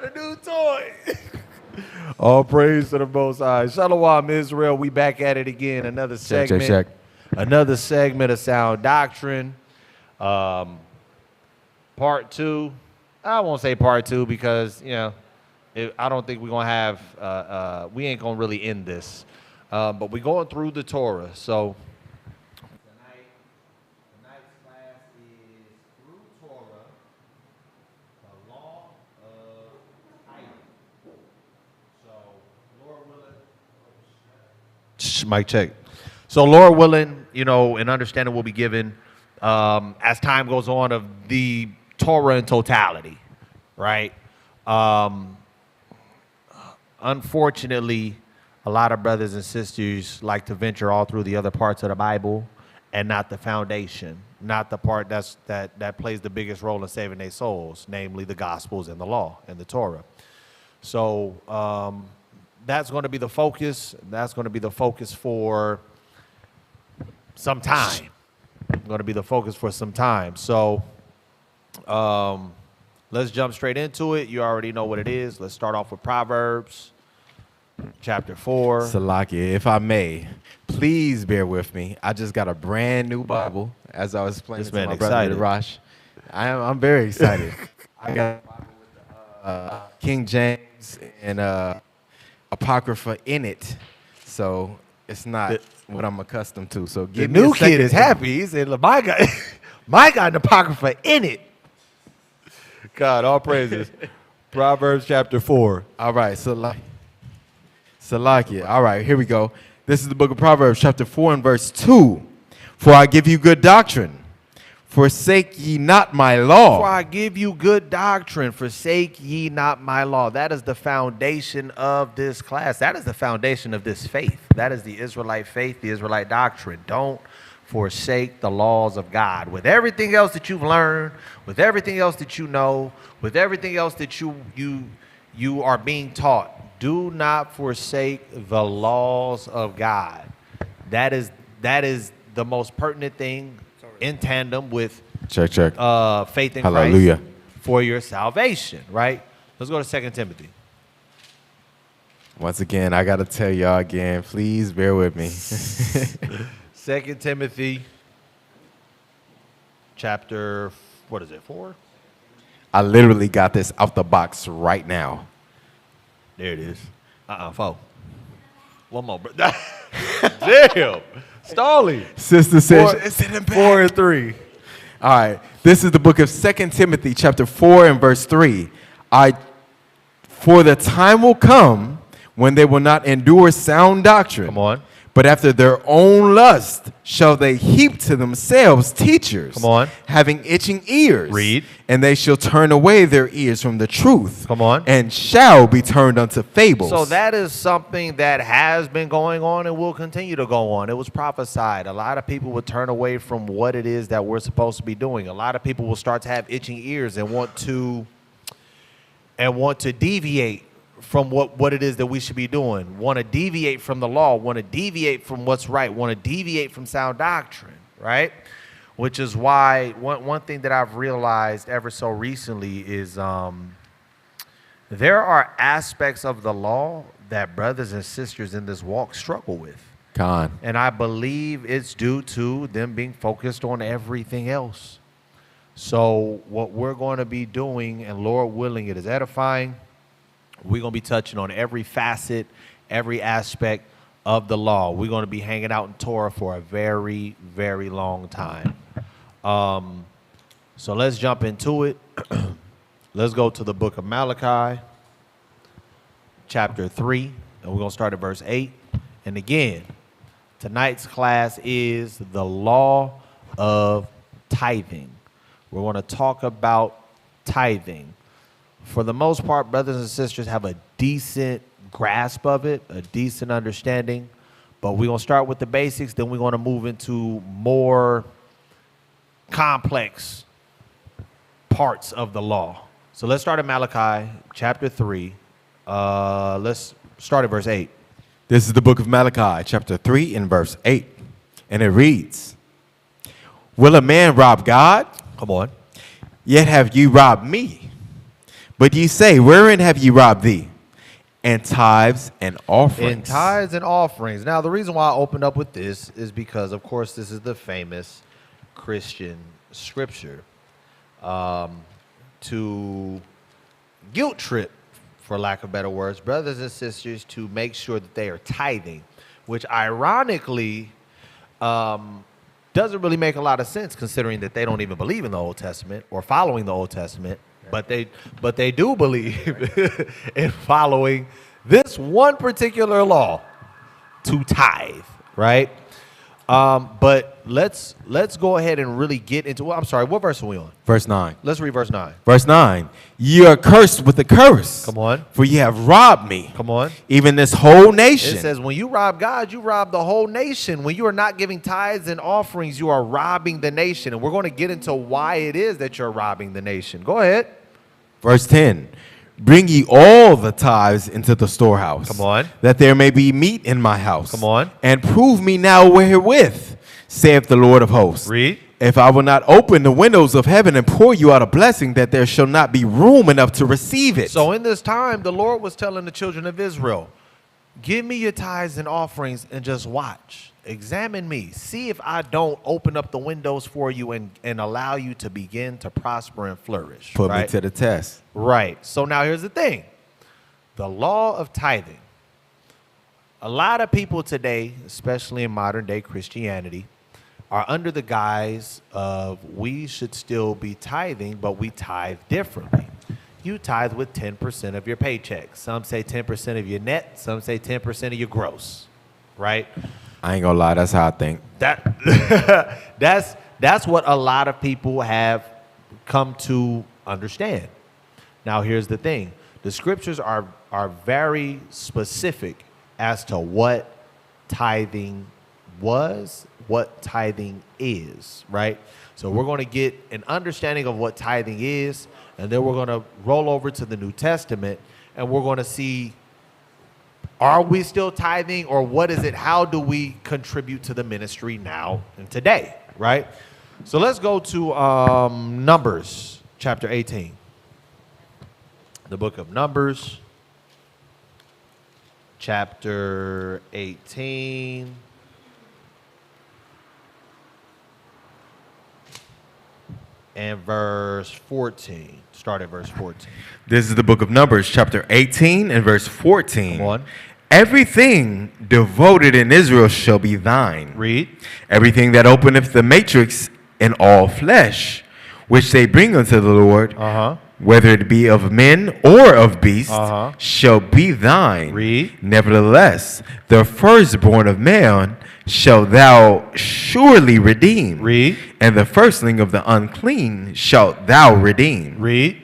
got a new toy. All praise to the Most High. Shalom, Israel. We back at it again. Another segment. Check. Another segment of sound doctrine. Part two. I won't say part two because, I don't think we're going to have, we ain't going to really end this. But we're going through the Torah. So tonight's class is through Torah, the law of tithing. So, Lord willing. Mic check. So, Lord willing, an understanding will be given as time goes on of the Torah in totality, right? Unfortunately, a lot of brothers and sisters like to venture all through the other parts of the Bible and not the foundation, not the part that plays the biggest role in saving their souls, namely the Gospels and the law and the Torah. So that's going to be the focus. That's going to be the focus for some time. So let's jump straight into it. You already know what it is. Let's start off with Proverbs chapter 4. Salakia, if I may, please bear with me. I just got a brand new Bible as I was explaining to my brother Rosh. I'm very excited. I got a Bible with the King James and Apocrypha in it. So it's not what I'm accustomed to. So the new kid is happy. He said, "My got an Apocrypha in it." God, all praises. Proverbs chapter 4. All right, Salakia. All right, here we go. This is the book of Proverbs, chapter 4 and verse 2. For I give you good doctrine. Forsake ye not my law. For I give you good doctrine. Forsake ye not my law. That is the foundation of this class. That is the foundation of this faith. That is the Israelite faith, the Israelite doctrine. Don't forsake the laws of God. With everything else that you've learned, with everything else that you know, with everything else that you are being taught, do not forsake the laws of God. That is the most pertinent thing in tandem with check faith in Hallelujah. Christ for your salvation, right? Let's go to 2 Timothy. Once again, I got to tell y'all again, please bear with me. 2 Timothy chapter, 4? I literally got this out the box right now. There it is. 4. One more. Damn. Stalling. Sister says it's in the back. 4 and 3. All right. This is the book of 2 Timothy, chapter 4 and verse 3. For the time will come when they will not endure sound doctrine. Come on. But after their own lust shall they heap to themselves teachers. Come on. Having itching ears. Read. And they shall turn away their ears from the truth. Come on. And shall be turned unto fables. So that is something that has been going on and will continue to go on. It was prophesied. A lot of people will turn away from what it is that we're supposed to be doing. A lot of people will start to have itching ears and want to deviate from what it is that we should be doing, want to deviate from the law, want to deviate from what's right, want to deviate from sound doctrine, right? Which is why one thing that I've realized ever so recently is there are aspects of the law that brothers and sisters in this walk struggle with. And I believe it's due to them being focused on everything else. So what we're going to be doing, and Lord willing, it is edifying. We're going to be touching on every facet, every aspect of the law. We're going to be hanging out in Torah for a very, very long time. So let's jump into it. Let's go to the book of Malachi, chapter 3, and we're going to start at verse 8. And again, tonight's class is the law of tithing. We're going to talk about tithing. For the most part, brothers and sisters have a decent grasp of it, a decent understanding. But we're going to start with the basics, then we're going to move into more complex parts of the law. So let's start at Malachi chapter 3. Let's start at verse 8. This is the book of Malachi, chapter 3 and verse 8. And it reads, Will a man rob God? Come on. Yet have you robbed me. But ye say, wherein have ye robbed thee? And tithes and offerings. In tithes and offerings. Now, the reason why I opened up with this is because, of course, this is the famous Christian scripture to guilt trip, for lack of better words, brothers and sisters to make sure that they are tithing, which ironically doesn't really make a lot of sense considering that they don't even believe in the Old Testament or following the Old Testament. But they do believe in following this one particular law to tithe, right? But let's go ahead and really get into. Well, I'm sorry, what verse are we on? Verse 9. Let's read verse 9. Verse 9. Ye are cursed with a curse. Come on. For ye have robbed me. Come on. Even this whole nation. It says when you rob God, you rob the whole nation. When you are not giving tithes and offerings, you are robbing the nation. And we're going to get into why it is that you're robbing the nation. Go ahead. Verse 10. Bring ye all the tithes into the storehouse. Come on. That there may be meat in my house. Come on. And prove me now wherewith, saith the Lord of hosts. Read. If I will not open the windows of heaven and pour you out a blessing, that there shall not be room enough to receive it. So in this time, the Lord was telling the children of Israel, give me your tithes and offerings and just watch. Examine me. See if I don't open up the windows for you and allow you to begin to prosper and flourish. Put me to the test. Right. So now here's the thing. The law of tithing. A lot of people today, especially in modern day Christianity, are under the guise of we should still be tithing, but we tithe differently. You tithe with 10% of your paycheck. Some say 10% of your net. Some say 10% of your gross. Right? I ain't gonna lie, that's how I think. That's what a lot of people have come to understand. Now, here's the thing. The scriptures are very specific as to what tithing was, what tithing is, right? So we're going to get an understanding of what tithing is, and then we're going to roll over to the New Testament, and we're going to see, are we still tithing, or what is it? How do we contribute to the ministry now and today, right? So let's go to Numbers chapter 18. The book of Numbers, chapter 18. And verse 14. Start at verse 14. This is the book of Numbers, chapter 18 and verse 14. Come on. Everything devoted in Israel shall be thine. Read. Everything that openeth the matrix in all flesh, which they bring unto the Lord, whether it be of men or of beasts, shall be thine. Read. Nevertheless, the firstborn of man shalt thou surely redeem. Read. And the firstling of the unclean shalt thou redeem. Read.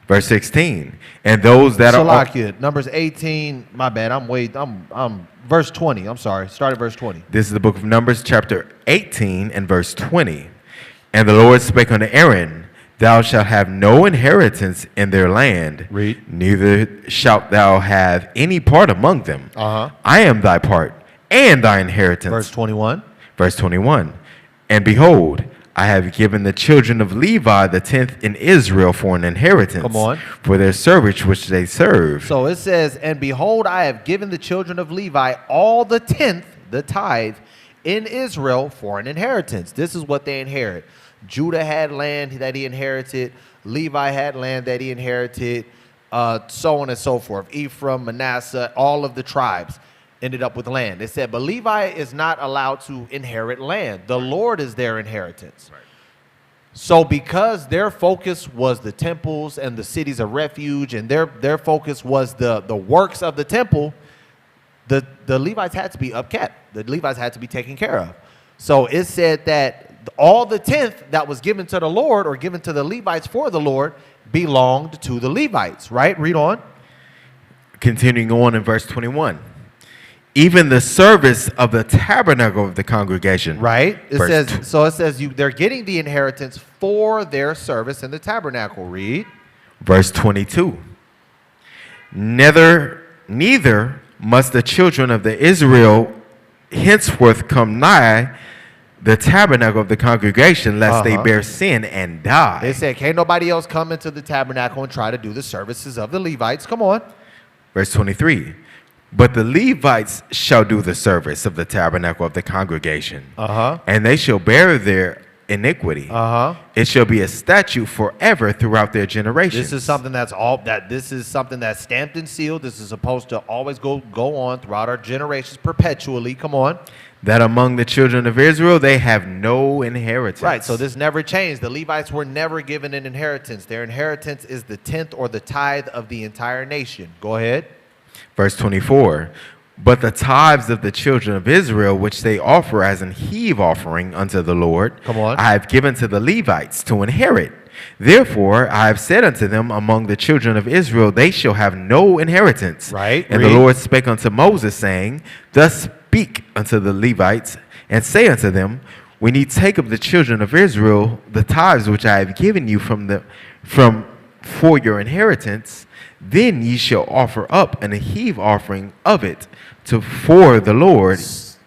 Verse 16. And those that Salakia, Numbers 18, my bad, I'm verse 20, I'm sorry. Start at verse 20. This is the book of Numbers, chapter 18 and verse 20. And the Lord spake unto Aaron, thou shalt have no inheritance in their land. Read. Neither shalt thou have any part among them. I am thy part and thy inheritance. Verse 21. Verse 21. And behold, I have given the children of Levi the 10th in Israel for an inheritance. Come on. For their service which they serve. So it says, and behold, I have given the children of Levi all the 10th, the tithe, in Israel for an inheritance. This is what they inherit. Judah had land that he inherited. Levi had land that he inherited. So on and so forth. Ephraim, Manasseh, all of the tribes ended up with land. They said, but Levi is not allowed to inherit land. The Lord is their inheritance. Right. So because their focus was the temples and the cities of refuge, and their focus was the works of the temple, the Levites had to be upkept. The Levites had to be taken care of. So it said that all the 10th that was given to the Lord or given to the Levites for the Lord belonged to the Levites, right? Read on. Continuing on in verse 21. Even the service of the tabernacle of the congregation. Right. It says they're getting the inheritance for their service in the tabernacle. Read. Verse 22. Neither must the children of the Israel henceforth come nigh the tabernacle of the congregation, lest they bear sin and die. They said, can't nobody else come into the tabernacle and try to do the services of the Levites. Come on. Verse 23. But the Levites shall do the service of the tabernacle of the congregation, and they shall bear their iniquity. It shall be a statute forever throughout their generations. This is something this is something that's stamped and sealed. This is supposed to always go on throughout our generations perpetually. Come on. That among the children of Israel they have no inheritance. Right, so this never changed. The Levites were never given an inheritance. Their inheritance is the tenth or the tithe of the entire nation. Go ahead. Verse 24. But the tithes of the children of Israel, which they offer as an heave offering unto the Lord, come on, I have given to the Levites to inherit. Therefore, I have said unto them, among the children of Israel, they shall have no inheritance. Right. And the Lord spake unto Moses, saying, Thus speak unto the Levites, and say unto them, when ye take of the children of Israel the tithes which I have given you for your inheritance, then ye shall offer up an heave offering of it for the Lord.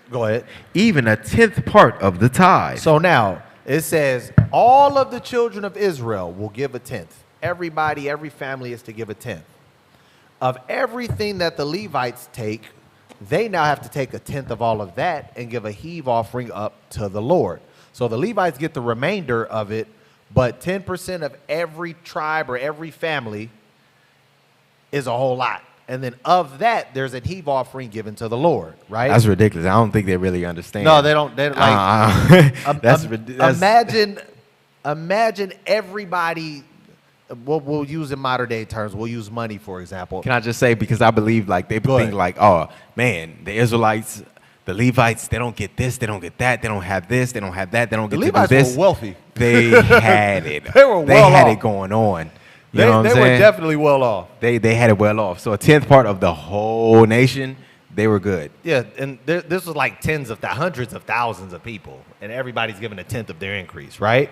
Go ahead. Even a tenth part of the tithe. So now it says all of the children of Israel will give a tenth. Everybody, every family is to give a tenth. Of everything that the Levites take, they now have to take a tenth of all of that and give a heave offering up to the Lord. So the Levites get the remainder of it, but 10% of every tribe or every family is a whole lot. And then of that, there's a heave offering given to the Lord, right? That's ridiculous. I don't think they really understand. No, they don't. They're like, that's imagine everybody. We'll use in modern day terms. We'll use money, for example. Can I just say, because I believe like they think like, oh man, the Israelites, the Levites, they don't get this, they don't get that, they don't have this, they don't have that, they don't get to do this. The Levites were wealthy. They had it. They had it going on. They were definitely well off. They had it well off. So a tenth part of the whole nation, they were good. Yeah, and this was like hundreds of thousands of people, and everybody's given a tenth of their increase, right?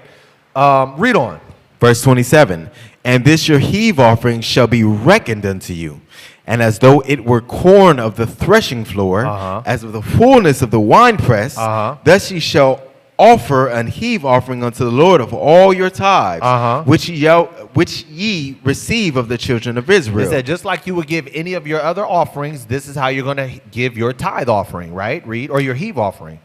Read on. Verse 27, and this your heave offering shall be reckoned unto you, and as though it were corn of the threshing floor, as of the fullness of the winepress, thus ye shall offer an heave offering unto the Lord of all your tithes, which ye receive of the children of Israel. It said, just like you would give any of your other offerings, this is how you're going to give your tithe offering, right? Read, or your heave offering.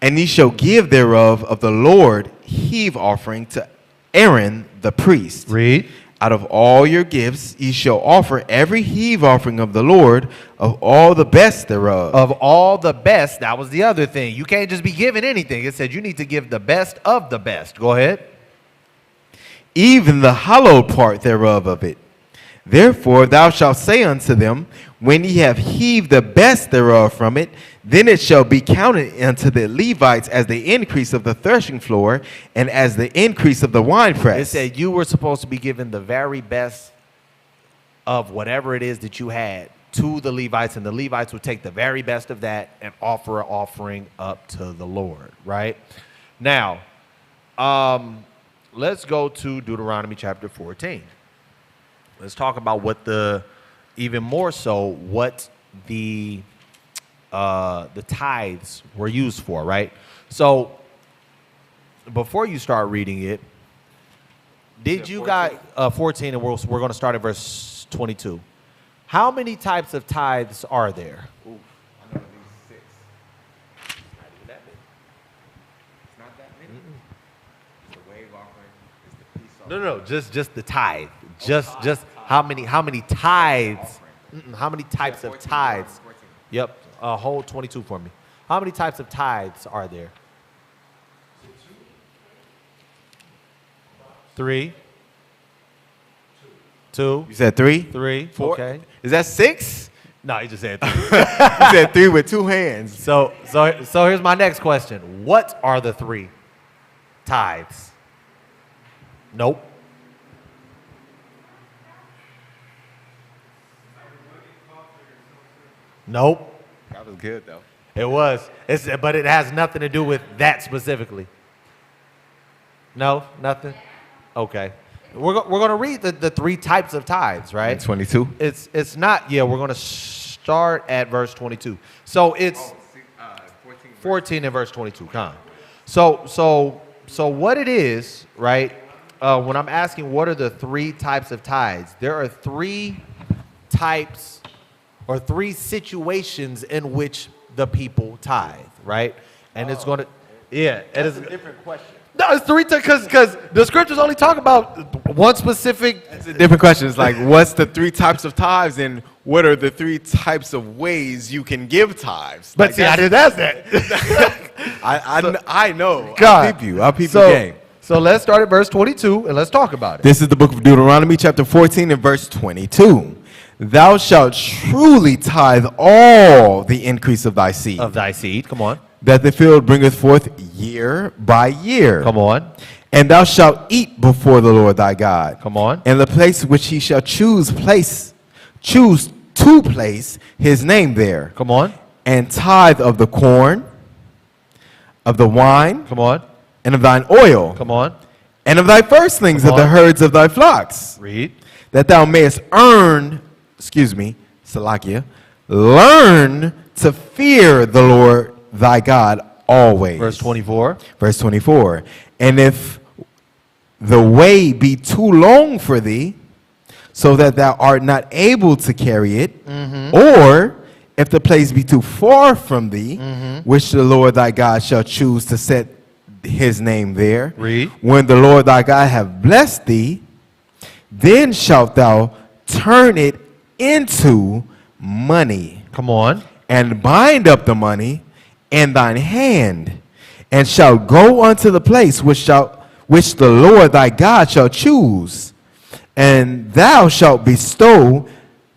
And ye shall give thereof of the Lord heave offering to Aaron the priest. Read. Out of all your gifts ye shall offer every heave offering of the Lord of all the best thereof. Of all the best. That was the other thing. You can't just be giving anything. It said you need to give the best of the best. Go ahead. Even the hallowed part thereof of it. Therefore thou shalt say unto them, when ye have heaved the best thereof from it, then it shall be counted unto the Levites as the increase of the threshing floor and as the increase of the winepress. It said you were supposed to be given the very best of whatever it is that you had to the Levites, and the Levites would take the very best of that and offer an offering up to the Lord, right? Now, let's go to Deuteronomy chapter 14. Let's talk about what even more so, what the tithes were used for, right? So before you start reading it, did you guys 14, and we're going to start at verse 22. How many types of tithes are there? Ooh, I know at least 6. Not even that many. It's not that many. It's the wave offering. It's the peace offering. No, just the tithe. Just how many tithes? How many types of tithes? 14. Yep, hold 22 for me. How many types of tithes are there? 3. 2. You said 3? 3. 4. Okay. Is that 6? No, you just said 3. You said 3 with 2 hands. So here's my next question. What are the 3 tithes? Nope. Nope. That was good though. It was. But it has nothing to do with that specifically. No, nothing. Okay. We're going to read the 3 types of tithes, right? 22. It's not. Yeah, we're going to start at verse 22. So it's 14 and verse 22. Come on. So what it is, right? When I'm asking what are the three types of tithes, there are three types or three situations in which the people tithe, right? And it's going to, yeah, it is a different question. No, it's three because the scriptures only talk about one specific. It's a different question. It's like, what's the three types of tithes, and what are the three types of ways you can give tithes? But like, see, I didn't ask that. I know. God. I'll peep you. I'll peep your game. So let's start at verse 22 and let's talk about it. This is the book of Deuteronomy, chapter 14, and verse 22. Thou shalt truly tithe all the increase of thy seed. Of thy seed, come on. That the field bringeth forth year by year. Come on. And thou shalt eat before the Lord thy God. Come on. And the place which he shall choose to place his name there. Come on. And tithe of the corn, of the wine. Come on. And of thine oil. Come on. And of thy firstlings of the herds of thy flocks. Read. That thou mayest Salakia, learn to fear the Lord thy God always. Verse 24. Verse 24. And if the way be too long for thee, so that thou art not able to carry it, or if the place be too far from thee, which the Lord thy God shall choose to set his name there, read. When the Lord thy God have blessed thee, then shalt thou turn it into money. Come on. And bind up the money in thine hand, and shall go unto the place which the Lord thy God shall choose, and thou shalt bestow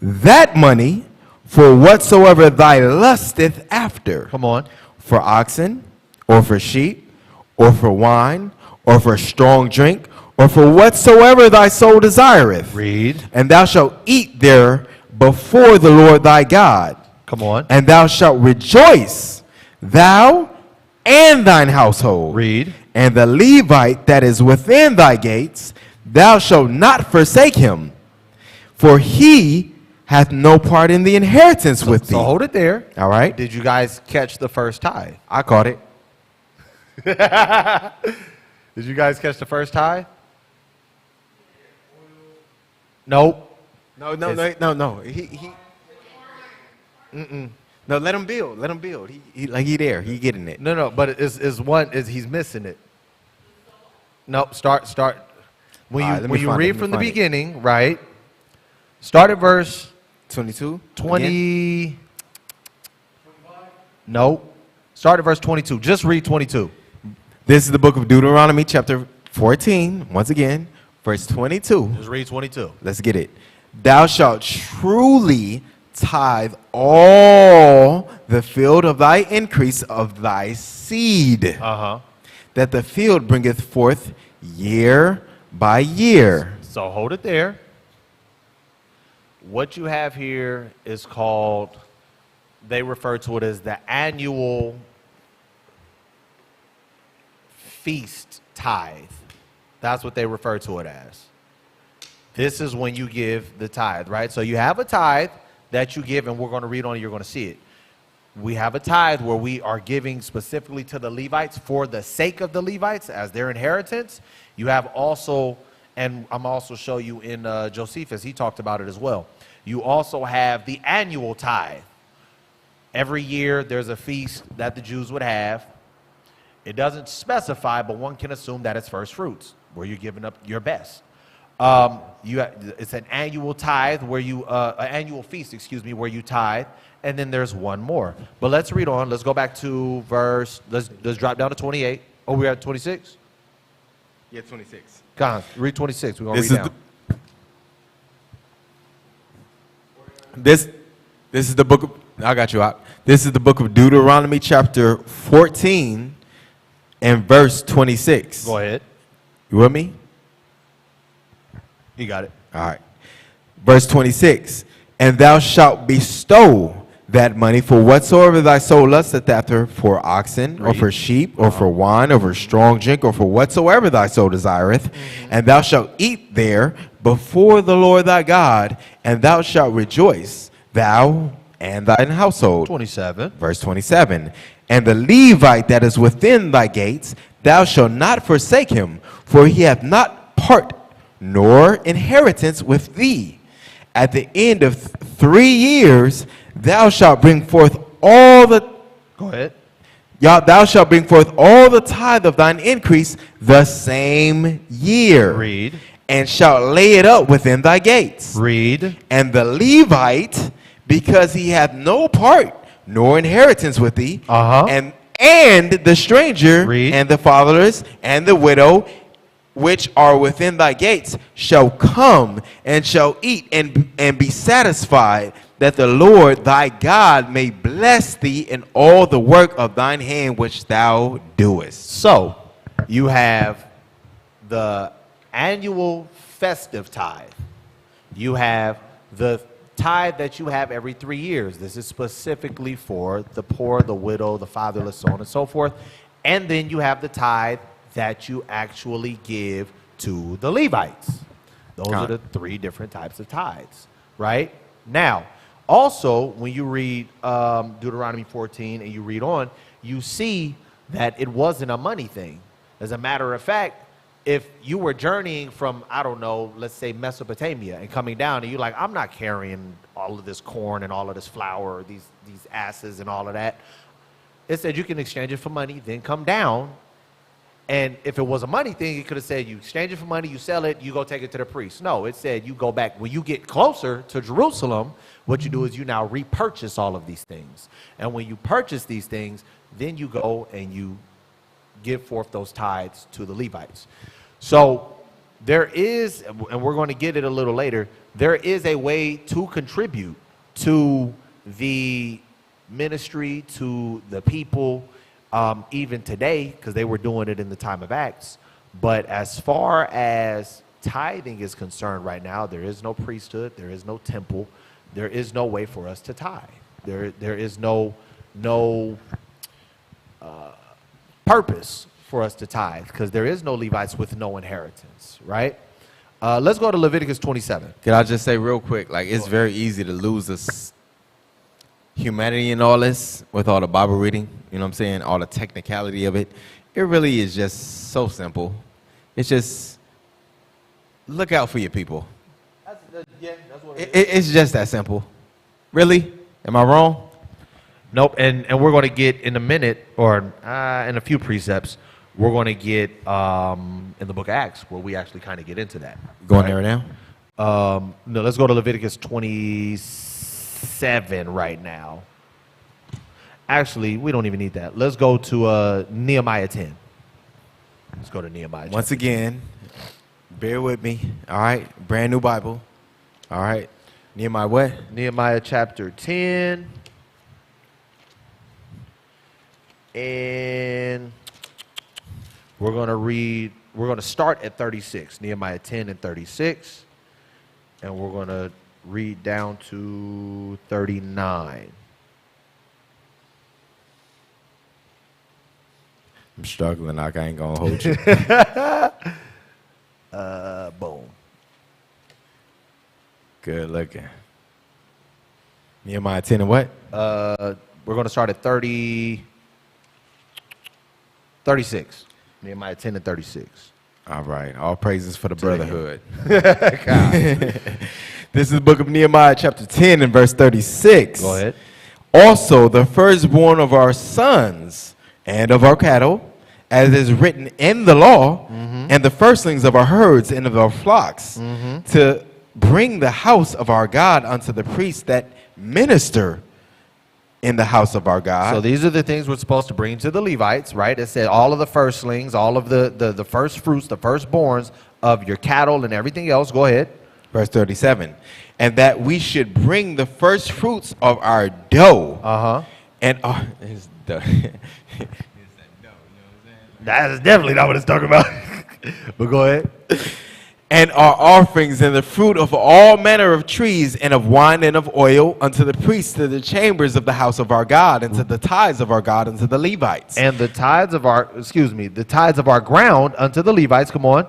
that money for whatsoever thy lusteth after. Come on. For oxen, or for sheep, or for wine, or for strong drink, or for whatsoever thy soul desireth. Read. And thou shalt eat there before the Lord thy God. Come on. And thou shalt rejoice, thou and thine household. Read. And the Levite that is within thy gates, thou shalt not forsake him, for he hath no part in the inheritance with thee. So hold it there. All right. Did you guys catch the first tithe? I caught it. Did you guys catch the first tithe? Nope. No. No, let him build. Let him build. He there. He getting it. No, but he's missing it. Nope. Start. When you read from the beginning, right? Start at verse 22. 20. Nope. Start at verse 22. Just read 22. This is the book of Deuteronomy, chapter 14. Once again, verse 22. Just read 22. Let's get it. Thou shalt truly tithe all the field of thy increase of thy seed, that the field bringeth forth year by year. So hold it there. What you have here is called, they refer to it as the annual feast tithe. That's what they refer to it as. This is when you give the tithe, right? So you have a tithe that you give, and we're going to read on it, you're going to see it. We have a tithe where we are giving specifically to the Levites for the sake of the Levites as their inheritance. You have also, and I'm also show you in Josephus, he talked about it as well. You also have the annual tithe. Every year there's a feast that the Jews would have. It doesn't specify, but one can assume that it's first fruits, where you're giving up your best. It's an annual tithe where you, an annual feast, where you tithe, and then there's one more. But let's read on. Let's go back to verse. Let's drop down to 28. Oh, we're at 26. Yeah, 26. Go on, read 26. We're gonna read down. This is the book of. I got you out. This is the book of Deuteronomy, chapter 14, and verse 26. Go ahead. You with me? You got it. All right. Verse 26. And thou shalt bestow that money for whatsoever thy soul lusteth after, for oxen, or for sheep, or for wine, or for strong drink, or for whatsoever thy soul desireth. And thou shalt eat there before the Lord thy God, and thou shalt rejoice, thou and thine household. 27. Verse 27. And the Levite that is within thy gates, thou shalt not forsake him, for he hath not part nor inheritance with thee. At the end of 3 years, thou shalt bring forth all the... Go ahead. Thou shalt bring forth all the tithe of thine increase the same year. Read. And shalt lay it up within thy gates. Read. And the Levite, because he hath no part nor inheritance with thee, and the stranger, Read. and the fatherless, and the widow, which are within thy gates, shall come and shall eat and be satisfied, that the Lord thy God may bless thee in all the work of thine hand which thou doest. So, you have the annual festive tithe. You have the tithe that you have every 3 years. This is specifically for the poor, the widow, the fatherless, so on and so forth. And then you have the tithe that you actually give to the Levites. Those are the 3 different types of tithes, right? Now, also, when you read Deuteronomy 14 and you read on, you see that it wasn't a money thing. As a matter of fact, if you were journeying from, I don't know, let's say Mesopotamia and coming down and you're like, I'm not carrying all of this corn and all of this flour, or these asses and all of that. It said you can exchange it for money, then come down. And if it was a money thing, it could have said you exchange it for money, you sell it, you go take it to the priest. No, it said you go back. When you get closer to Jerusalem, what you do is you now repurchase all of these things. And when you purchase these things, then you go and you give forth those tithes to the Levites. So there is, and we're going to get it a little later, there is a way to contribute to the ministry, to the people, even today, because they were doing it in the time of Acts. But as far as tithing is concerned right now, there is no priesthood, there is no temple, there is no way for us to tithe. There is no purpose for us to tithe, because there is no Levites with no inheritance, right? Let's go to Leviticus 27. Can I just say real quick, like, it's very easy to lose this humanity in all this with all the Bible reading, you know what I'm saying, all the technicality of it. It really is just so simple. It's just look out for your people. That's what It's just that simple. Really? Am I wrong? Nope. And we're going to get in a minute, or in a few precepts, we're going to get in the book of Acts, where we actually kind of get into that. Going there now? No, let's go to Leviticus 27 right now. Actually, we don't even need that. Let's go to Nehemiah 10. Let's go to Nehemiah 10. Once again, bear with me. All right. Brand new Bible. All right. Nehemiah what? Nehemiah chapter 10. And we're going to start at 36. Nehemiah 10 and 36. And we're going to read down to 39. I'm struggling. Like, I ain't going to hold you. Boom. Good looking. Nehemiah 10 and what? We're going to start at 36. Nehemiah 10 and 36. All right. All praises for the brotherhood. This is the book of Nehemiah chapter 10 and verse 36. Go ahead. Also, the firstborn of our sons and of our cattle, as is written in the law, and the firstlings of our herds and of our flocks, to bring the house of our God unto the priests that minister in the house of our God. So these are the things we're supposed to bring to the Levites, right? It said all of the firstlings, all of the first fruits, the firstborns of your cattle and everything else. Go ahead. Verse 37. And that we should bring the first fruits of our dough. And our... It's dough. That is definitely not what it's talking about. But go ahead. And our offerings and the fruit of all manner of trees and of wine and of oil unto the priests, to the chambers of the house of our God, and to the tithes of our God, unto the Levites. And the tithes of our, the tithes of our ground unto the Levites. Come on.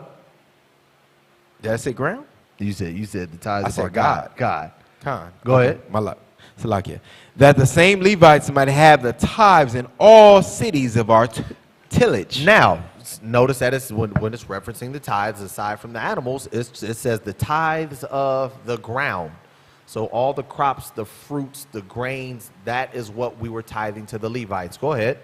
Did I say ground? You said the tithes I of said our God. God. Con. Go ahead. My luck. Salakia, that the same Levites might have the tithes in all cities of our tillage. Now, notice that it's when it's referencing the tithes, aside from the animals, it says the tithes of the ground. So all the crops, the fruits, the grains, that is what we were tithing to the Levites. Go ahead.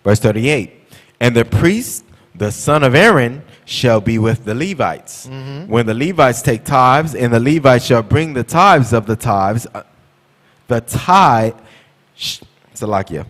Verse 38, and the priest, the son of Aaron, shall be with the Levites. When the Levites take tithes, and the Levites shall bring the tithes of the tithes, Salakia.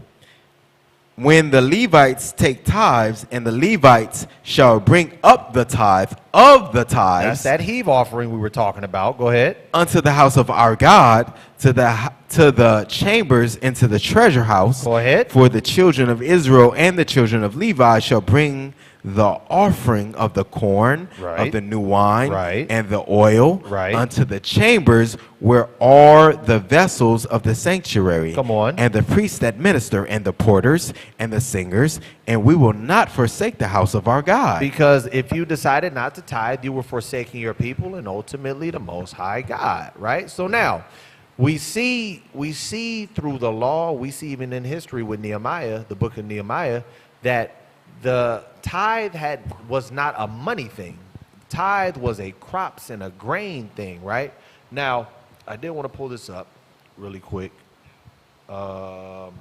When the Levites take tithes, and the Levites shall bring up the tithe of the tithes. That's that heave offering we were talking about. Go ahead. Unto the house of our God, to the chambers, into the treasure house. Go ahead. For the children of Israel and the children of Levi shall bring the offering of the corn, of the new wine, and the oil, unto the chambers where are the vessels of the sanctuary. Come on. And the priests that minister, and the porters, and the singers, and we will not forsake the house of our God. Because if you decided not to tithe, you were forsaking your people and ultimately the Most High God, right? So now, we see through the law, we see even in history with Nehemiah, the book of Nehemiah, that the tithe was not a money thing. Tithe was a crops and a grain thing, right? Now, I did want to pull this up really quick. And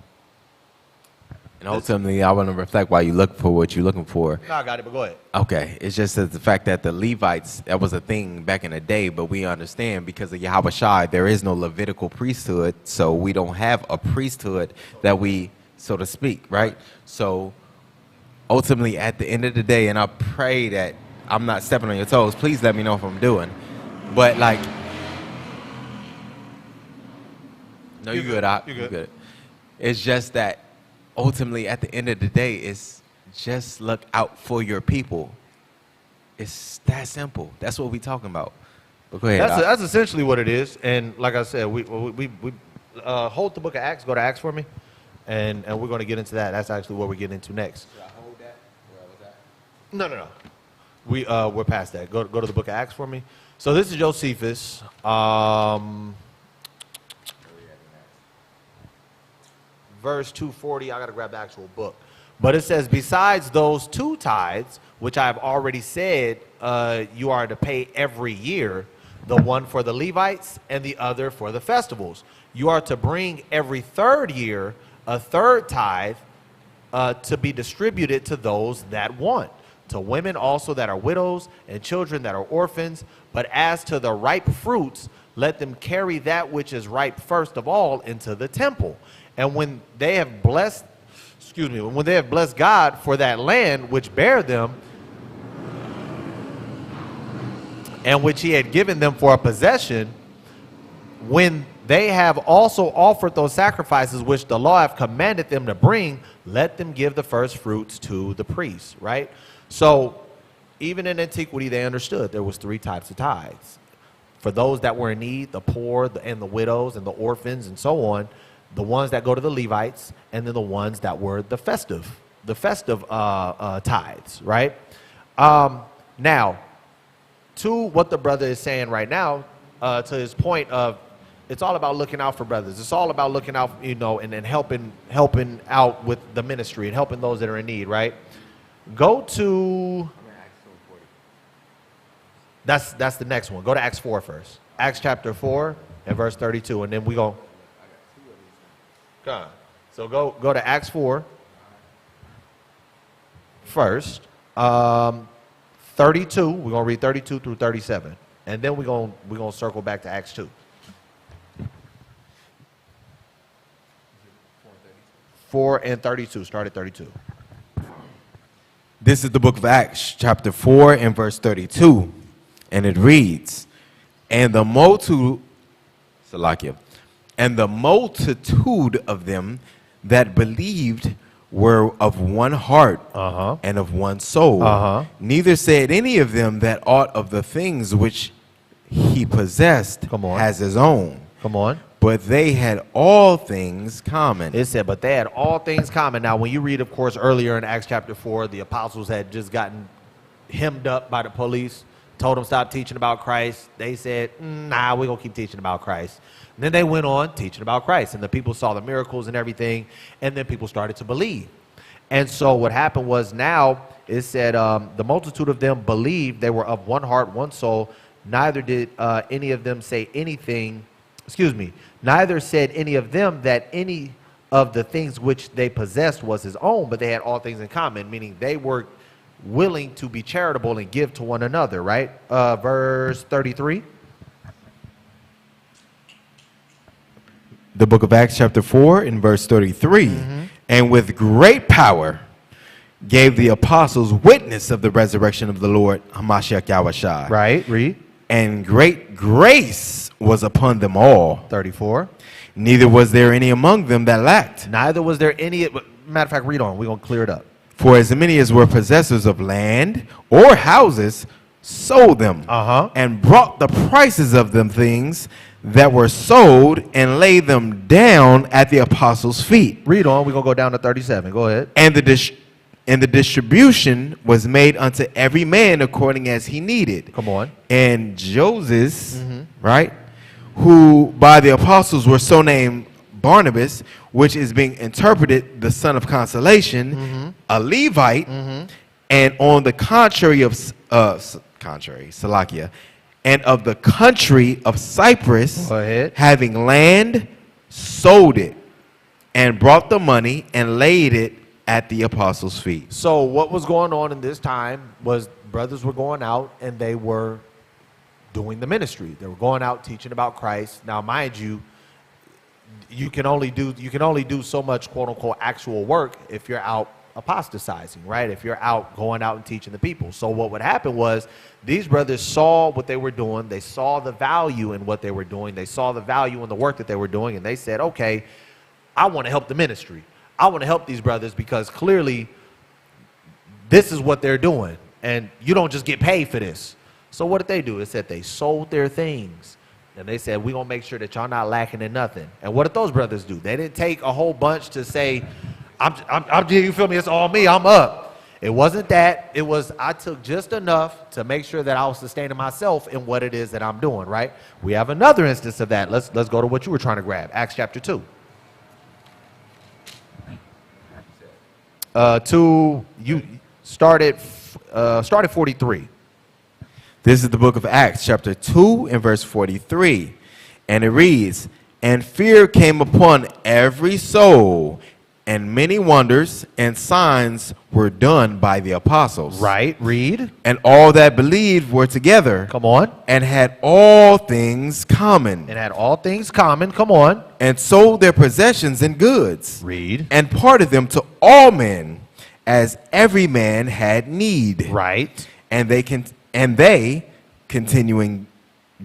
ultimately, I want to reflect why you look for what you're looking for. No, I got it, but go ahead. Okay, it's just that the fact that the Levites, that was a thing back in the day, but we understand because of Yahweh Shai, there is no Levitical priesthood, so we don't have a priesthood that we, so to speak, right? So ultimately, at the end of the day, and I pray that I'm not stepping on your toes, please let me know if I'm doing, but like, no, you're good, you're good. It's just that ultimately, at the end of the day, it's just look out for your people. It's that simple. That's what we're talking about. But go ahead. That's essentially what it is. And like I said, we hold the book of Acts. Go to Acts for me. And we're going to get into that. That's actually what we're getting into next. Should I hold that? Where was that? No. We're past that. Go to the book of Acts for me. So this is Josephus. Verse 240. I got to grab the actual book. But it says, besides those two tithes, which I have already said you are to pay every year, the one for the Levites and the other for the festivals. You are to bring every third year a third tithe to be distributed to those that want, to women also that are widows and children that are orphans. But as to the ripe fruits, let them carry that which is ripe first of all into the temple. And when they have blessed, when they have blessed God for that land which bare them, and which he had given them for a possession, when they have also offered those sacrifices which the law have commanded them to bring, let them give the first fruits to the priests, right? So even in antiquity, they understood there was three types of tithes. For those that were in need, the poor and the widows and the orphans and so on, the ones that go to the Levites, and then the ones that were the festive tithes, right? Now, to what the brother is saying right now, to his point of, it's all about looking out for brothers. It's all about looking out, and helping out with the ministry and helping those that are in need, right? Go to, that's the next one. Go to Acts 4 first. Acts chapter 4 and verse 32, and then we go. So go to Acts 4 first. 32. We're gonna read 32 through 37, and then we're gonna circle back to Acts 2. 4 and 32. Start at 32. This is the book of Acts, chapter 4 and verse 32, and it reads, "And the multitude, Salakia, and the multitude of them that believed were of one heart and of one soul. Neither said any of them that aught of the things which he possessed has his own. But they had all things common." It said, but they had all things common. Now, when you read, of course, earlier in Acts chapter 4, the apostles had just gotten hemmed up by the police. told them stop teaching about Christ. They said, nah, we're going to keep teaching about Christ. And then they went on teaching about Christ, and the people saw the miracles and everything, and then people started to believe. And so what happened was, now it said the multitude of them believed. They were of one heart, one soul. Neither did any of them say anything, neither said any of them that any of the things which they possessed was his own, but they had all things in common, meaning they were willing to be charitable and give to one another, right? Verse 33. The book of Acts chapter 4 in verse 33. Mm-hmm. And with great power gave the apostles witness of the resurrection of the Lord, Hamashiach Yahushua. Right, read. And great grace was upon them all. 34. Neither was there any among them that lacked. Neither was there any, matter of fact, read on. We're going to clear it up. For as many as were possessors of land or houses sold them, and brought the prices of them things that were sold and laid them down at the apostles' feet. Read on. We're going to go down to 37. Go ahead. And the distribution was made unto every man according as he needed. Come on. And Joseph, right, who by the apostles were so named Barnabas, which is being interpreted the son of consolation, a Levite, and on the contrary of Salakia, and of the country of Cyprus, having land, sold it, and brought the money and laid it at the apostles' feet. So what was going on in this time was brothers were going out and they were doing the ministry. They were going out teaching about Christ. Now, mind you, you can only do so much quote unquote actual work if you're out apostatizing, right? If you're out going out and teaching the people. So what would happen was these brothers saw what they were doing. They saw the value in what they were doing. They saw the value in the work that they were doing. And they said, okay, I want to help the ministry. I want to help these brothers because clearly this is what they're doing. And you don't just get paid for this. So what did they do? It said they sold their things. And they said, we're going to make sure that y'all not lacking in nothing. And what did those brothers do? They didn't take a whole bunch to say, you feel me? It's all me. I'm up. It wasn't that. It was I took just enough to make sure that I was sustaining myself in what it is that I'm doing, right? We have another instance of that. Let's go to what you were trying to grab. Acts chapter 2. You started 43. This is the book of Acts, chapter 2, and verse 43. And it reads, and fear came upon every soul, and many wonders and signs were done by the apostles. Right, read. And all that believed were together. Come on. And had all things common. And had all things common. Come on. And sold their possessions and goods. Read. And parted them to all men, as every man had need. Right. And they continuing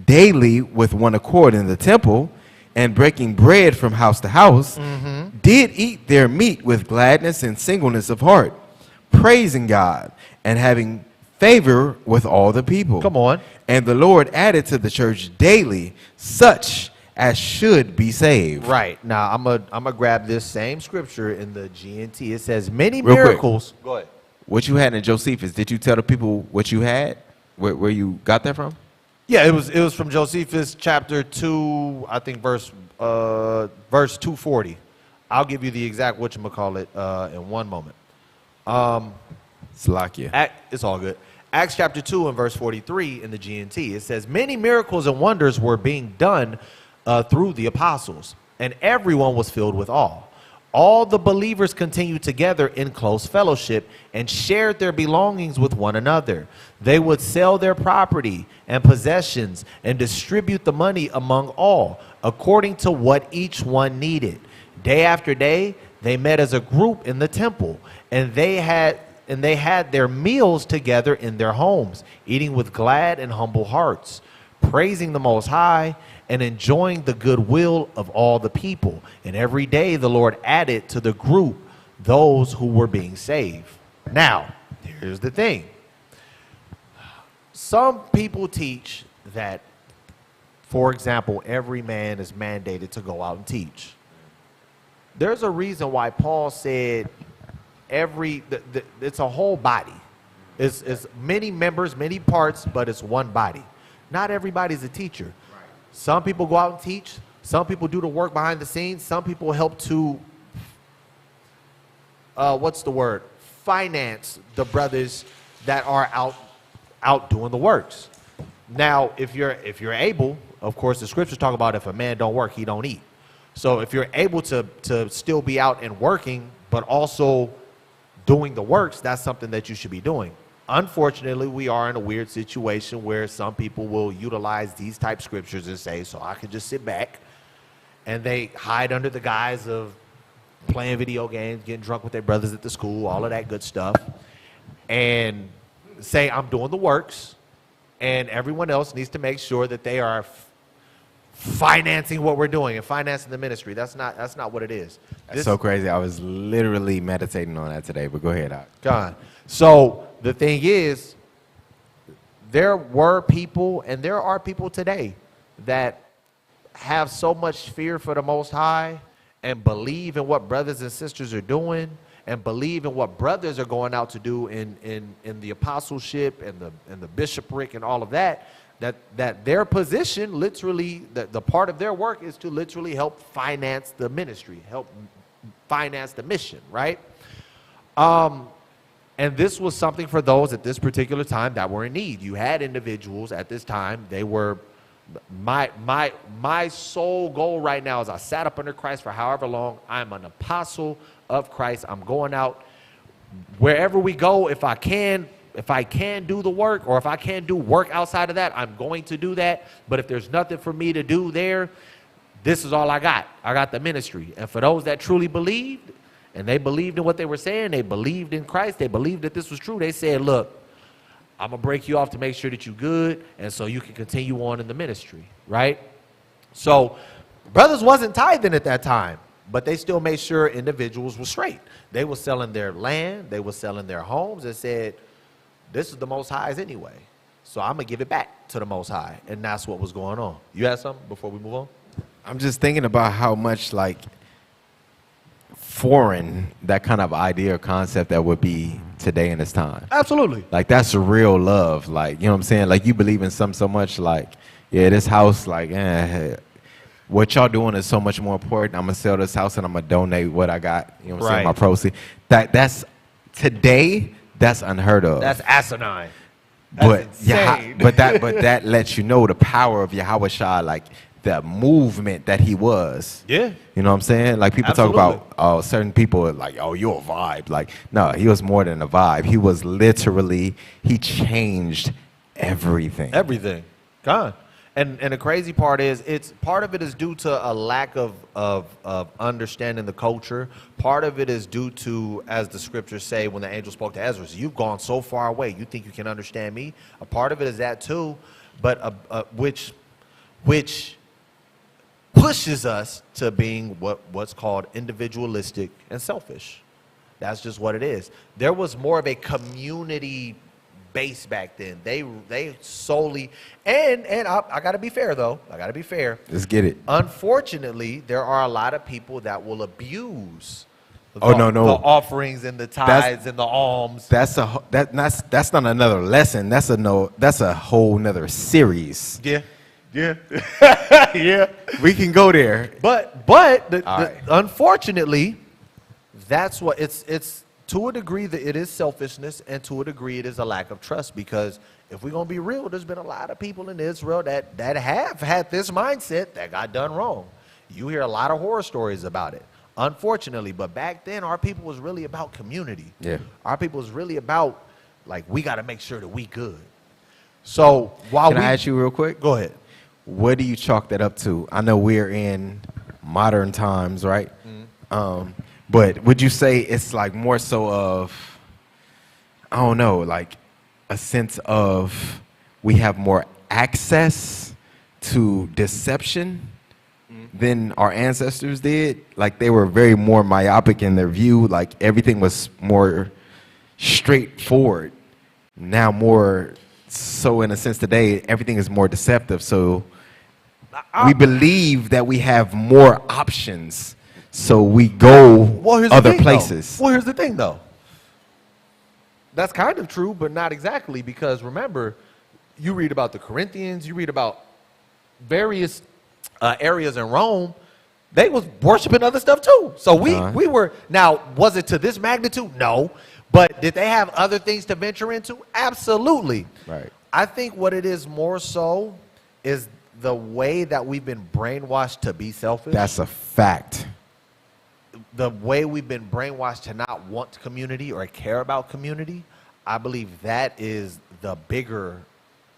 daily with one accord in the temple, and breaking bread from house to house, did eat their meat with gladness and singleness of heart, praising God and having favor with all the people. Come on. And the Lord added to the church daily such as should be saved. Right. Now, I'm gonna grab this same scripture in the GNT. It says many miracles. Go ahead. What you had in Josephus, did you tell the people what you had? Where you got that from? Yeah, it was from Josephus chapter 2, I think verse 240. I'll give you the exact whatchamacallit in one moment. Slakia. It's all good. Acts chapter 2 and verse 43 in the GNT. It says, many miracles and wonders were being done through the apostles, and everyone was filled with awe. All the believers continued together in close fellowship and shared their belongings with one another. They would sell their property and possessions and distribute the money among all, according to what each one needed. Day after day, they met as a group in the temple, and they had their meals together in their homes, eating with glad and humble hearts, praising the Most High and enjoying the goodwill of all the people. And every day the Lord added to the group those who were being saved. Now, here's the thing. Some people teach that, for example, every man is mandated to go out and teach. There's a reason why Paul said it's a whole body. It's many members, many parts, but it's one body. Not everybody's a teacher. Right. Some people go out and teach. Some people do the work behind the scenes. Some people help to, finance the brothers that are out doing the works. Now, if you're able, of course, the scriptures talk about if a man don't work, he don't eat. So if you're able to still be out and working, but also doing the works, that's something that you should be doing. Unfortunately, we are in a weird situation where some people will utilize these type scriptures and say, so I can just sit back, and they hide under the guise of playing video games, getting drunk with their brothers at the school, all of that good stuff, and say, I'm doing the works, and everyone else needs to make sure that they are financing what we're doing and financing the ministry. That's not what it is. That's so crazy. I was literally meditating on that today, but go ahead, Doc. God. So the thing is, there were people, and there are people today that have so much fear for the Most High and believe in what brothers and sisters are doing and believe in what brothers are going out to do in the apostleship and the bishopric and all of that, that their position literally, the part of their work is to literally help finance the ministry, help finance the mission, right? And this was something for those at this particular time that were in need. You had individuals at this time, they were, my sole goal right now is I sat up under Christ for however long. I'm an apostle of Christ. I'm going out wherever we go. If I can do the work, or if I can do work outside of that, I'm going to do that. But if there's nothing for me to do there, this is all I got. I got the ministry. And for those that truly believed, and they believed in what they were saying, they believed in Christ, they believed that this was true, they said, look, I'm going to break you off to make sure that you're good, and so you can continue on in the ministry, right? So brothers wasn't tithing at that time, but they still made sure individuals were straight. They were selling their land, they were selling their homes, and said, this is the Most High's anyway, so I'm going to give it back to the Most High, and that's what was going on. You had something before we move on? I'm just thinking about how much, like, foreign that kind of idea or concept that would be today in this time. Absolutely. Like, that's real love. Like, you know what I'm saying? Like, you believe in something so much, like, yeah, this house, like, what y'all doing is so much more important. I'm going to sell this house and I'm going to donate what I got, you know what I'm saying, my proceeds. That's, today, that's unheard of. That's asinine. That's insane. But that lets you know the power of Yahweh Shah, like, the movement that he was. Yeah. You know what I'm saying? Like, people talk about certain people are like, oh, you're a vibe. Like, no, he was more than a vibe. He was literally, he changed everything. Everything. God. And the crazy part is, part of it is due to a lack of understanding the culture. Part of it is due to, as the scriptures say, when the angel spoke to Ezra, you've gone so far away, you think you can understand me? A part of it is that too, but which pushes us to being what's called individualistic and selfish. That's just what it is. There was more of a community base back then. They solely, and I got to be fair though. I got to be fair. Let's get it. Unfortunately, there are a lot of people that will abuse the offerings and the tithes and the alms. That's not another lesson. That's a whole nother series. Yeah. Yeah. Yeah. We can go there. But unfortunately, that's what it's to a degree that it is selfishness, and to a degree it is a lack of trust, because if we're going to be real, there's been a lot of people in Israel that have had this mindset that got done wrong. You hear a lot of horror stories about it, unfortunately. But back then, our people was really about community. Yeah. Our people was really about, like, we got to make sure that we good. So Can I ask you real quick? Go ahead. What do you chalk that up to? I know we're in modern times, right? Mm-hmm. But would you say it's like more so of, I don't know, like a sense of we have more access to deception than our ancestors did? Like, they were very more myopic in their view. Like, everything was more straightforward. Now more so, in a sense, today, everything is more deceptive. So we believe that we have more options, so we go other places. Well, here's the thing, though. That's kind of true, but not exactly, because remember, you read about the Corinthians, you read about various areas in Rome, they was worshiping other stuff too. So we were, now, was it to this magnitude? No. But did they have other things to venture into? Absolutely. Right. I think what it is more so is the way that we've been brainwashed to be selfish. That's a fact. The way we've been brainwashed to not want community or care about community, I believe that is the bigger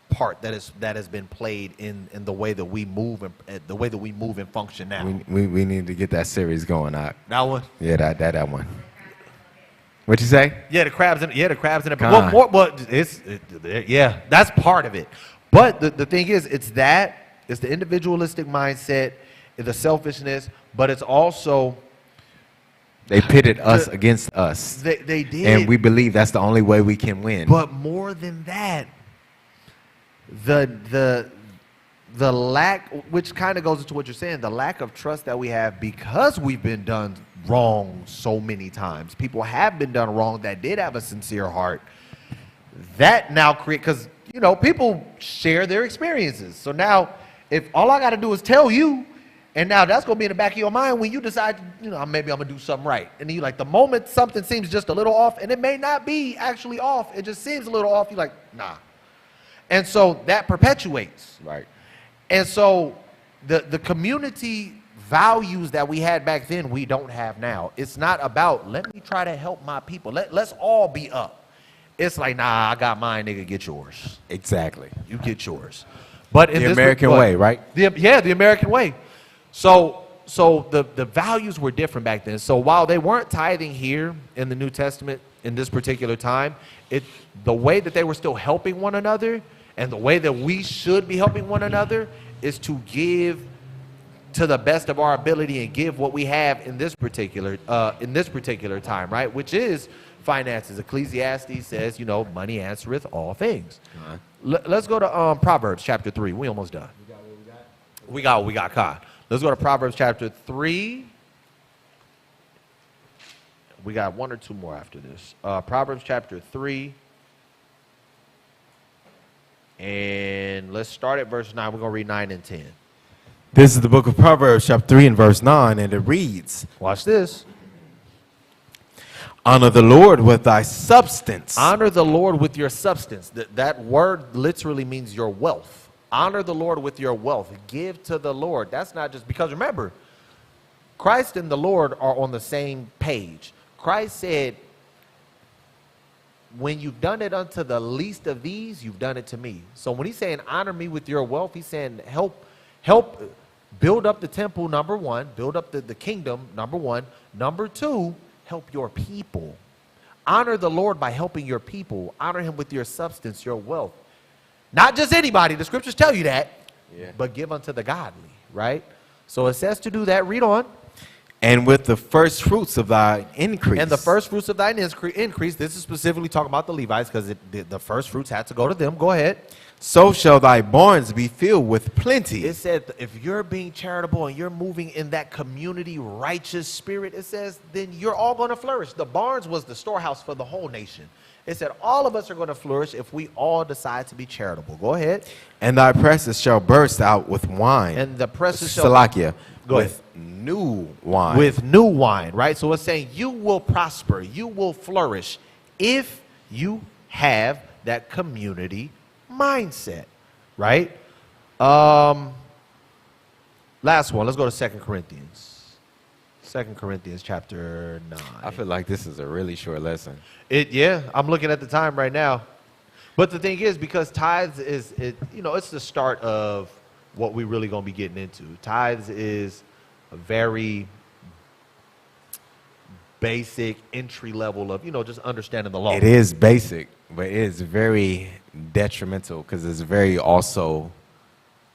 part that has been played in the way that we move and the way that we move and function now. We need to get that series going. That one? Yeah, that one. What'd you say? Yeah, the crabs in it. Yeah, that's part of it. But the thing is, it's the individualistic mindset, the selfishness, but it's also they pitted us against us. They did, and we believe that's the only way we can win. But more than that, the lack, which kind of goes into what you're saying, the lack of trust that we have because we've been done wrong so many times. People have been done wrong that did have a sincere heart. That now because people share their experiences. So now, if all I got to do is tell you, and now that's going to be in the back of your mind when you decide, maybe I'm going to do something right. And then you like, the moment something seems just a little off, and it may not be actually off, it just seems a little off, you're like, nah. And so that perpetuates. Right. And so the community values that we had back then, we don't have now. It's not about, let me try to help my people. Let's all be up. It's like, nah, I got mine, nigga, get yours. Exactly. You get yours. But in the American way, right? The American way. So the values were different back then. So while they weren't tithing here in the New Testament in this particular time, the way that they were still helping one another and the way that we should be helping one another is to give to the best of our ability and give what we have in this particular time, right? Which is finances. Ecclesiastes says, money answereth all things. Let's go to Proverbs chapter 3. We almost done. We got Khan. Let's go to Proverbs chapter 3. We got one or two more after this. Proverbs chapter 3. And let's start at verse 9. We're going to read 9 and 10. This is the book of Proverbs, chapter 3 and verse 9, and it reads, watch this. Honor the Lord with thy substance. Honor the Lord with your substance. That word literally means your wealth. Honor the Lord with your wealth. Give to the Lord. That's not just because, remember, Christ and the Lord are on the same page. Christ said, when you've done it unto the least of these, you've done it to me. So when he's saying honor me with your wealth, he's saying help build up the temple, number one. Build up the kingdom, number one. Number two, help your people. Honor the Lord by helping your people. Honor him with your substance, your wealth. Not just anybody. The scriptures tell you that. Yeah. But give unto the godly, right? So it says to do that. Read on. And with the first fruits of thy increase. And the first fruits of thine increase. This is specifically talking about the Levites because the first fruits had to go to them. Go ahead. So shall thy barns be filled with plenty. It said if you're being charitable and you're moving in that community righteous spirit, it says then you're all going to flourish. The barns was the storehouse for the whole nation. It said all of us are going to flourish if we all decide to be charitable. Go ahead. And thy presses shall burst out with wine. And the presses shall... Salakia. Go ahead. New wine. With new wine, right? So it's saying you will prosper, you will flourish if you have that community mindset, right? Last one. Let's go to 2 Corinthians. 2 Corinthians chapter 9. I feel like this is a really short lesson. Yeah, I'm looking at the time right now. But the thing is, because tithes it's the start of what we really going to be getting into. Tithes is a very basic entry level of, just understanding the law. It is basic, but it is very detrimental because it's very also,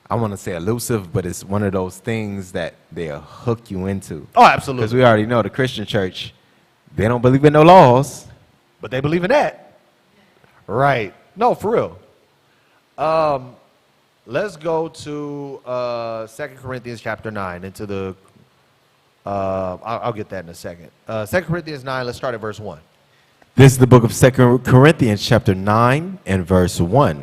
I want to say elusive, but it's one of those things that they'll hook you into. Oh, absolutely. Because we already know the Christian church, they don't believe in no laws. But they believe in that. Right. No, for real. Let's go to 2 Corinthians chapter 9 into the, I'll get that in a second. 2 Corinthians 9, let's start at verse 1. This is the book of 2 Corinthians chapter 9 and verse 1.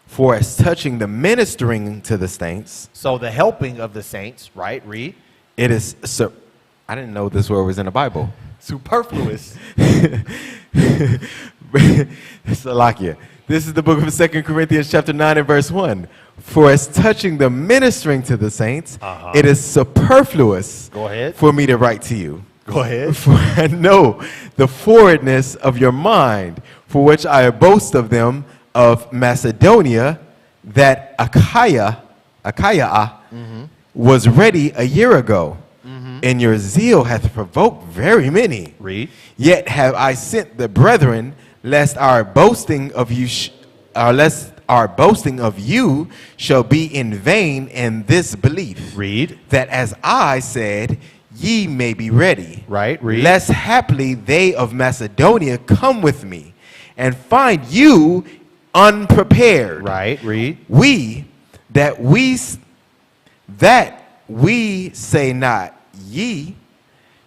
For as touching the ministering to the saints. So the helping of the saints, right? Read. It is, I didn't know this word was in the Bible. Superfluous. Salakia. This is the book of 2 Corinthians chapter 9 and verse 1. For as touching the ministering to the saints, it is superfluous for me to write to you. Go ahead. For I know the forwardness of your mind, for which I boast of them of Macedonia, that Achaia was ready a year ago, and your zeal hath provoked very many. Read. Yet have I sent the brethren, lest our boasting of you, shall be in vain in this belief. Read. That as I said, ye may be ready. Right. Read. Lest haply they of Macedonia come with me, and find you unprepared. Right. Read. That we say not ye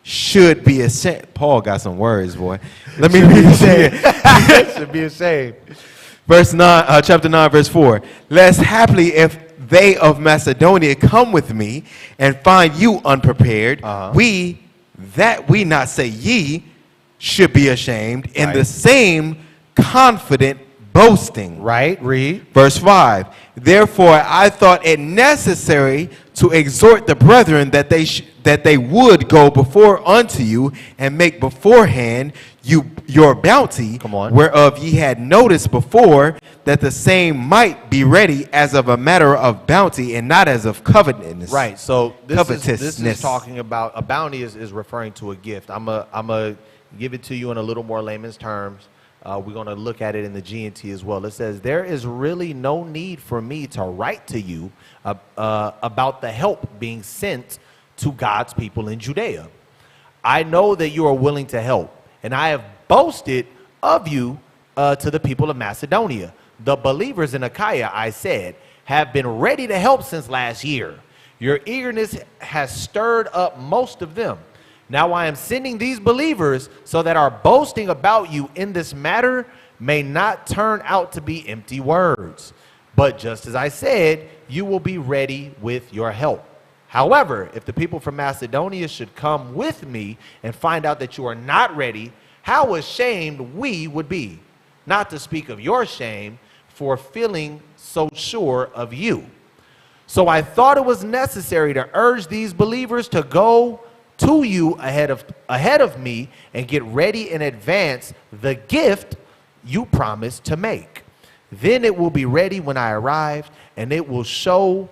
should be ashamed. Paul got some words, boy. Let me read it. Should be ashamed. Verse 9, chapter 9, verse 4. Lest haply if they of Macedonia come with me and find you unprepared, we not say ye should be ashamed in the same confident boasting. Right. Read. Verse 5. Therefore I thought it necessary to exhort the brethren that they would go before unto you and make beforehand your bounty, whereof ye had noticed before, that the same might be ready as of a matter of bounty and not as of covetousness. Right. So this is talking about a bounty is referring to a gift. I'm a give it to you in a little more layman's terms. We're going to look at it in the G&T as well. It says, there is really no need for me to write to you about the help being sent to God's people in Judea. I know that you are willing to help, and I have boasted of you to the people of Macedonia. The believers in Achaia, I said, have been ready to help since last year. Your eagerness has stirred up most of them. Now I am sending these believers so that our boasting about you in this matter may not turn out to be empty words. But just as I said, you will be ready with your help. However, if the people from Macedonia should come with me and find out that you are not ready, how ashamed we would be, not to speak of your shame for feeling so sure of you. So I thought it was necessary to urge these believers to go to you ahead of me and get ready in advance the gift you promised to make. Then it will be ready when I arrive, and it will show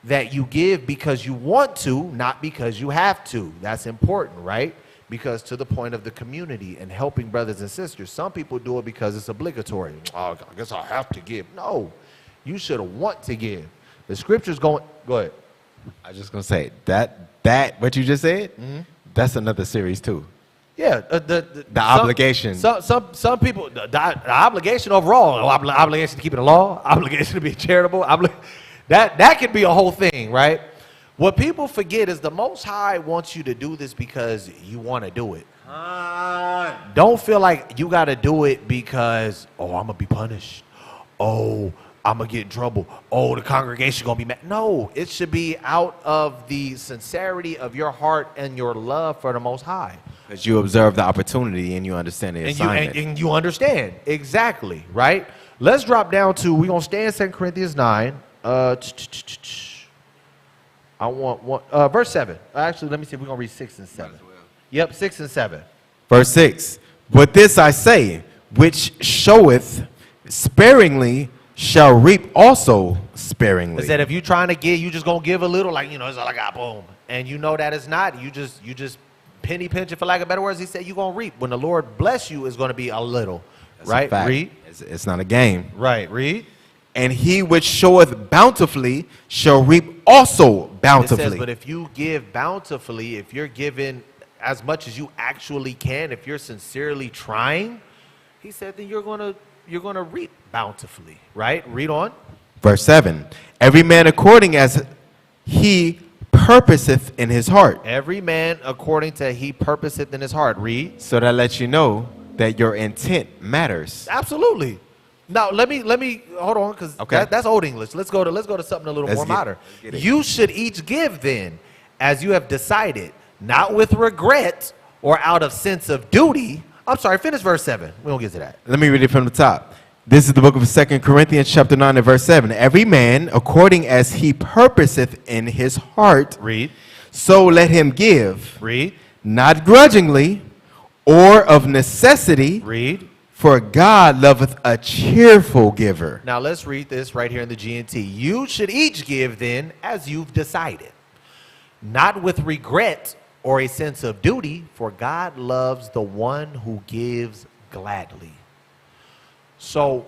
that you give because you want to, not because you have to. That's important, right? Because to the point of the community and helping brothers and sisters, some people do it because it's obligatory. Oh, I guess I have to give. No, you should want to give. The scripture's going, go ahead. I was just going to say, that what you just said, that's another series too. Yeah. The obligation. Some people, the obligation overall, obligation to keep it the law, obligation to be charitable, that could be a whole thing, right? What people forget is the Most High wants you to do this because you want to do it. Don't feel like you got to do it because, oh, I'm going to be punished. Oh, I'm going to get in trouble. Oh, the congregation going to be mad. No, it should be out of the sincerity of your heart and your love for the Most High. Because you observe the opportunity and you understand the assignment. And you understand. Exactly, right? Let's drop down to, we're going to stay in 2 Corinthians 9. I want verse 7. Actually, let me see if we're going to read 6 and 7. Yep, 6 and 7. Verse 6. But this I say, which showeth sparingly shall reap also sparingly. It said if you're trying to give, you just going to give a little, like, it's all I got, boom. And you know that it's not. You just penny pinch it, for lack of better words. He said you're going to reap. When the Lord bless you, it's going to be a little. That's right? Read. It's not a game. Right. Read. And he which showeth bountifully shall reap also bountifully. It says, but if you give bountifully, if you're giving as much as you actually can, if you're sincerely trying, he said that you're going to reap bountifully, right? Read on. Verse 7. Every man according as he purposeth in his heart. Every man according to he purposeth in his heart. Read. So that lets you know that your intent matters. Absolutely. Now let me hold on, because that's old English. Let's go to something a little more modern. You should each give then, as you have decided, not with regret or out of sense of duty. I'm sorry, finish verse 7. We don't get to that. Let me read it from the top. This is the book of 2 Corinthians chapter 9 and verse 7. Every man, according as he purposeth in his heart, read. So let him give. Read. Not grudgingly or of necessity. Read. For God loveth a cheerful giver. Now let's read this right here in the G&T. You should each give then as you've decided, not with regret or a sense of duty, for God loves the one who gives gladly. So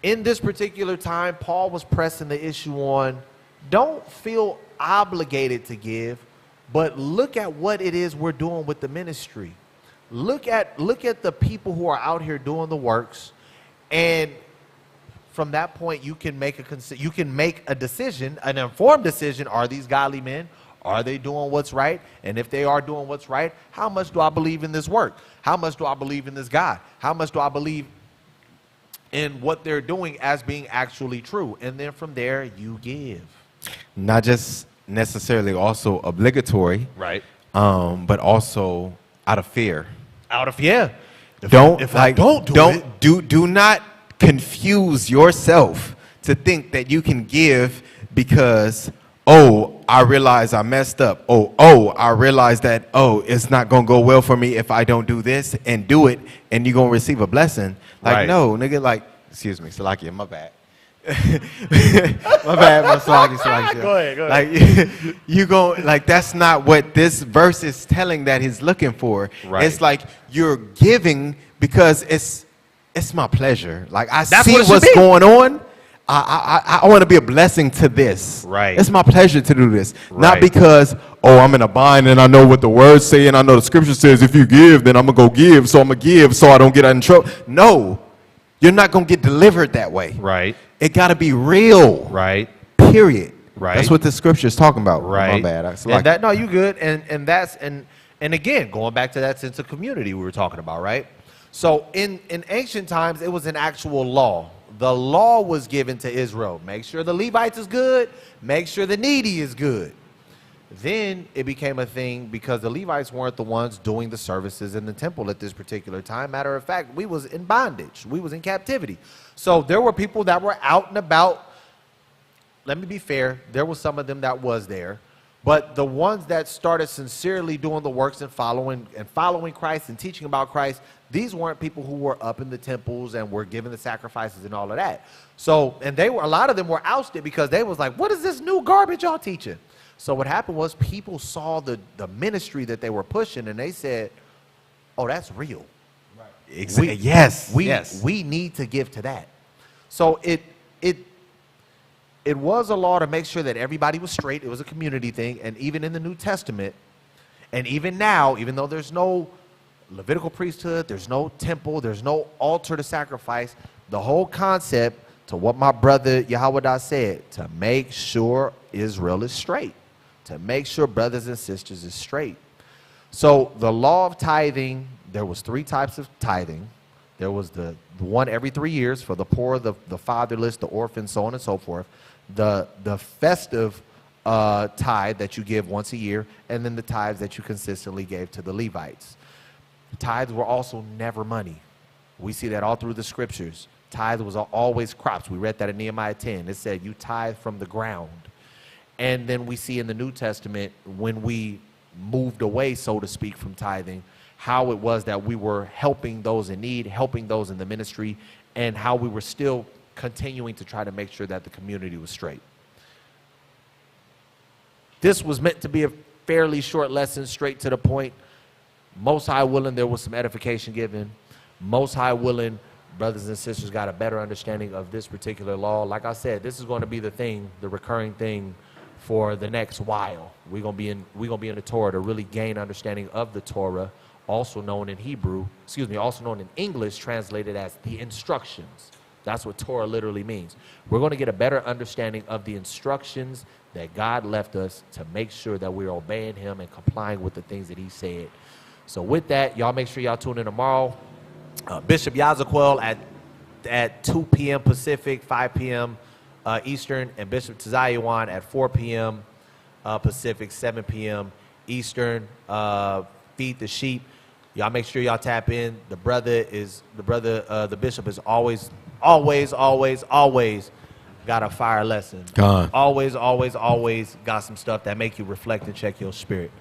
in this particular time, Paul was pressing the issue on, don't feel obligated to give, but look at what it is we're doing with the ministry. Look at the people who are out here doing the works, and from that point you can make a decision, an informed decision. Are these godly men? Are they doing what's right? And if they are doing what's right, how much do I believe in this work? How much do I believe in this God? How much do I believe in what they're doing as being actually true? And then from there you give. Not just necessarily also obligatory, right? But also out of fear. Out of fear. Do not confuse yourself to think that you can give because, oh, I realize I messed up. Oh, I realize that, it's not going to go well for me if I don't do this and do it, and you're going to receive a blessing. Like, no, nigga, excuse me, Salakia, my bad. My bad, my Salakia. Go ahead. Like, that's not what this verse is telling that he's looking for. Right. It's like you're giving because it's my pleasure. Like, I see what's going on. I want to be a blessing to this. Right. It's my pleasure to do this. Right. Not because, I'm in a bind and I know what the words say and I know the scripture says if you give, then I'm going to go give. So I'm going to give so I don't get in trouble. No, you're not going to get delivered that way. Right. It got to be real. Right. Period. Right. That's what the scripture is talking about. Right. My bad. No, you good. And again, going back to that sense of community we were talking about, right? So in ancient times, it was an actual law. The law was given to Israel. Make sure the Levites is good. Make sure the needy is good. Then it became a thing because the Levites weren't the ones doing the services in the temple at this particular time. Matter of fact, we was in bondage. We was in captivity. So there were people that were out and about. Let me be fair. There was some of them that was there. But the ones that started sincerely doing the works and following Christ and teaching about Christ, these weren't people who were up in the temples and were giving the sacrifices and all of that. So, and a lot of them were ousted because they was like, what is this new garbage y'all teaching? So what happened was people saw the ministry that they were pushing and they said, oh, that's real. Right. Exactly. Yes. We need to give to that. So it was a law to make sure that everybody was straight. It was a community thing. And even in the New Testament, and even now, even though there's no Levitical priesthood, there's no temple, there's no altar to sacrifice, the whole concept, to what my brother Yahweh said, to make sure Israel is straight, to make sure brothers and sisters is straight. So the law of tithing, there was 3 types of tithing. There was the one every 3 years for the poor, the fatherless, the orphans, so on and so forth. The festive tithe that you give once a year, and then the tithes that you consistently gave to the Levites. Tithes were also never money. We see that all through the scriptures. Tithe was always crops. We read that in Nehemiah 10. It said you tithe from the ground. And then we see in the New Testament when we moved away, so to speak, from tithing, how it was that we were helping those in need, helping those in the ministry, and how we were still continuing to try to make sure that the community was straight. This was meant to be a fairly short lesson, straight to the point. Most high willing, there was some edification given. Most high willing, brothers and sisters got a better understanding of this particular law. Like I said, this is going to be the thing, the recurring thing for the next while. We're going to be in the Torah to really gain understanding of the Torah, also known in also known in English, translated as the instructions. That's what Torah literally means. We're going to get a better understanding of the instructions that God left us to make sure that we're obeying him and complying with the things that he said. So with that, y'all make sure y'all tune in tomorrow. Bishop Yazaquel at 2 p.m. Pacific, 5 p.m. Eastern, and Bishop Tizayuan at 4 p.m. Pacific, 7 p.m. Eastern. Feed the sheep. Y'all make sure y'all tap in. The bishop is always got a fire lesson. Always got some stuff that make you reflect and check your spirit.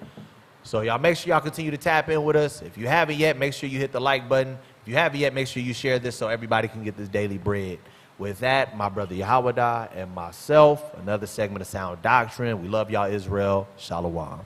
So y'all make sure y'all continue to tap in with us. If you haven't yet, make sure you hit the like button. If you haven't yet, make sure you share this so everybody can get this daily bread. With that, my brother Yahawadah and myself, another segment of Sound Doctrine. We love y'all, Israel. Shalom.